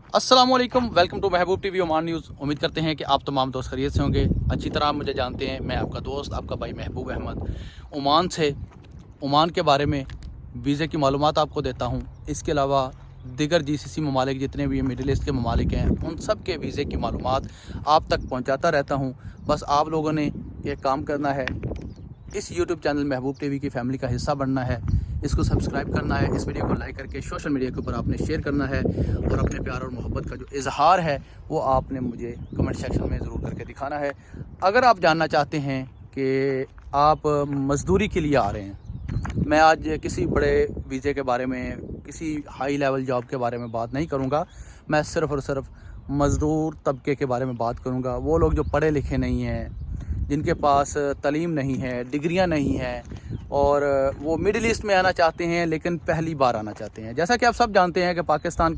अस्सलाम वालेकुम, welcome to Mehboob TV Oman news. उम्मीद करते हैं कि आप तमाम दोस्त खैरियत से होंगे। अच्छी तरह आप मुझे जानते हैं, मैं आपका दोस्त, आपका भाई महबूब अहमद ओमान से ओमान के बारे में वीज़े की मालूमात आपको देता हूँ। इसके अलावा दीगर जीसीसी ममालिक जितने भी मिडिल ईस्ट के ममालिक हैं, उन सब के वीज़े की मालूमात आप तक पहुँचाता रहता हूँ। बस आप लोगों ने ये काम करना है, इस यूट्यूब चैनल महबूब टीवी की फैमिली का हिस्सा बनना है, इसको सब्सक्राइब करना है, इस वीडियो को लाइक करके सोशल मीडिया के ऊपर आपने शेयर करना है और अपने प्यार और मोहब्बत का जो इजहार है वो आपने मुझे कमेंट सेक्शन में ज़रूर करके दिखाना है। अगर आप जानना चाहते हैं कि आप मज़दूरी के लिए आ रहे हैं, मैं आज किसी बड़े वीज़े के बारे में, किसी हाई लेवल जॉब के बारे में बात नहीं करूँगा। मैं सिर्फ़ और सिर्फ मज़दूर तबके के बारे में बात करूँगा। वो लोग जो पढ़े लिखे नहीं हैं, जिनके पास तालीम नहीं है, डिग्रियां नहीं हैं और वो मिडिल ईस्ट में आना चाहते हैं लेकिन पहली बार आना चाहते हैं। जैसा कि आप सब जानते हैं कि पाकिस्तान